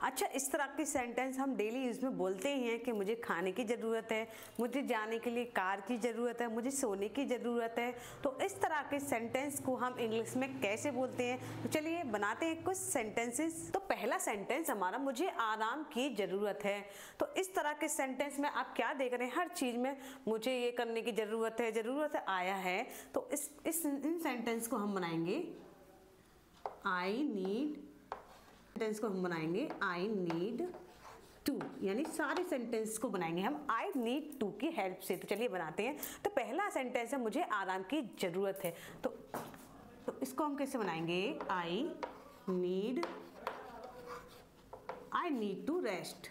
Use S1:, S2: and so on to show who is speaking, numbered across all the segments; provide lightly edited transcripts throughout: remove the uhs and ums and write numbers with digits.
S1: अच्छा, इस तरह की सेंटेंस हम डेली यूज़ में बोलते ही हैं कि मुझे खाने की ज़रूरत है, मुझे जाने के लिए कार की ज़रूरत है, मुझे सोने की ज़रूरत है। तो इस तरह के सेंटेंस को हम इंग्लिश में कैसे बोलते हैं? तो चलिए बनाते हैं कुछ सेंटेंसेस। तो पहला सेंटेंस हमारा, मुझे आराम की ज़रूरत है। तो इस तरह के सेंटेंस में आप क्या देख रहे हैं? हर चीज़ में मुझे ये करने की ज़रूरत है आया है। तो इन सेंटेंस को हम बनाएंगे आई नीड, सेंटेंस को हम बनाएंगे आई नीड टू, यानी सारे सेंटेंस को बनाएंगे हम आई नीड टू की हेल्प से। तो चलिए बनाते हैं। तो पहला सेंटेंस है, मुझे आराम की ज़रूरत है। तो इसको हम कैसे बनाएंगे? I need to rest.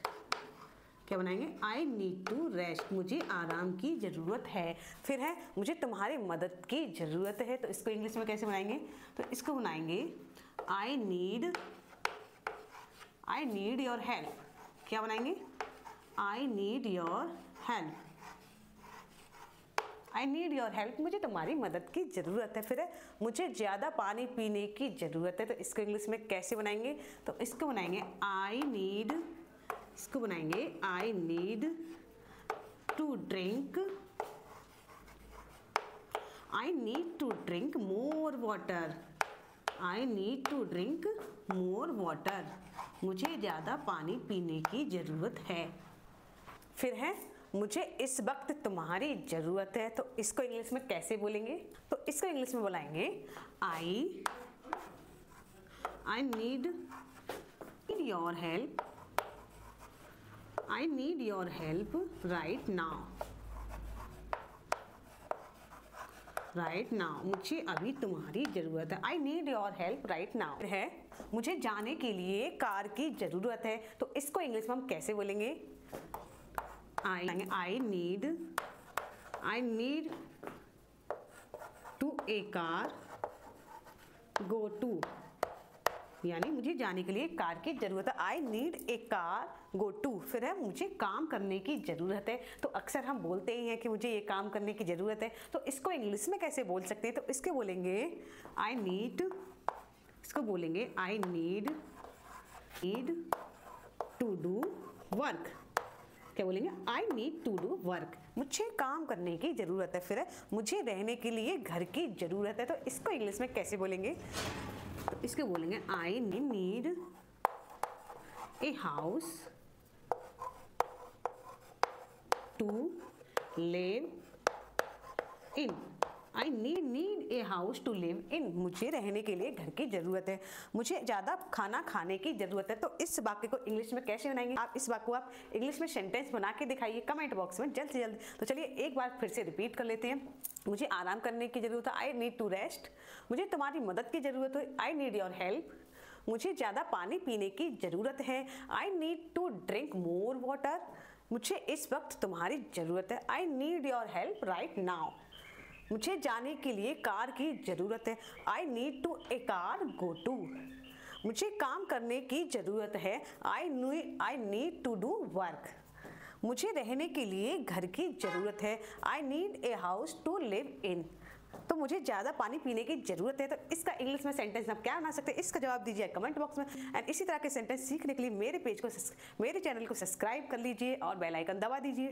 S1: क्या बनाएंगे? आई नीड टू रेस्ट, मुझे आराम की ज़रूरत है। फिर है, मुझे तुम्हारी मदद की ज़रूरत है। तो इसको इंग्लिश में कैसे बनाएंगे? तो इसको बनाएंगे आई नीड योर हेल्प। क्या बनाएंगे? I need your help, I need your help, मुझे तुम्हारी मदद की ज़रूरत है। फिर है, मुझे ज़्यादा पानी पीने की ज़रूरत है। तो इसको इंग्लिश में कैसे बनाएंगे? तो इसको बनाएंगे I need to drink more water. I need to drink more water, मुझे ज़्यादा पानी पीने की ज़रूरत है। फिर है, मुझे इस वक्त तुम्हारी ज़रूरत है। तो इसको इंग्लिश में कैसे बोलेंगे? तो इसको इंग्लिश में बुलाएंगे आई need your help, I need your help right now, मुझे अभी तुम्हारी ज़रूरत है। I need your help right now. है, मुझे जाने के लिए कार की ज़रूरत है। तो इसको इंग्लिश में हम कैसे बोलेंगे? I need to a car go to, यानी मुझे जाने के लिए कार की ज़रूरत है। I need a car go to. फिर है, मुझे काम करने की ज़रूरत है। तो अक्सर हम बोलते ही हैं कि मुझे ये काम करने की ज़रूरत है। तो इसको इंग्लिश में कैसे बोल सकते हैं? तो इसके बोलेंगे I need to do work. क्या बोलेंगे? I need to do work, मुझे काम करने की ज़रूरत है। फिर है, मुझे रहने के लिए घर की ज़रूरत है। तो इसको इंग्लिश में कैसे बोलेंगे? तो इसको बोलेंगे I need a house to live in. I need a house to live in, मुझे रहने के लिए घर की ज़रूरत है, मुझे ज़्यादा खाना खाने की ज़रूरत है। तो इस वाक्य को इंग्लिश में कैसे बनाएंगे? आप इस वाक्य को आप इंग्लिश में सेंटेंस बना के दिखाइए कमेंट बॉक्स में जल्द से जल्द। तो चलिए एक बार फिर से रिपीट कर लेते हैं। मुझे आराम करने की ज़रूरत है, आई नीड टू रेस्ट। मुझे तुम्हारी मदद की ज़रूरत है, आई नीड योर हेल्प। मुझे ज़्यादा पानी पीने की ज़रूरत है, I need to drink more water. मुझे इस वक्त तुम्हारी ज़रूरत है, I need your help right now. मुझे जाने के लिए कार की ज़रूरत है, I need to a car go to. मुझे काम करने की ज़रूरत है, I need to do work. मुझे रहने के लिए घर की ज़रूरत है, I need a house to live in. तो मुझे ज़्यादा पानी पीने की ज़रूरत है। तो इसका इंग्लिश में सेंटेंस आप क्या बना सकते हैं? इसका जवाब दीजिए कमेंट बॉक्स में। एंड इसी तरह के सेंटेंस सीखने के लिए मेरे चैनल को सब्सक्राइब कर लीजिए और बेल आइकन दबा दीजिए।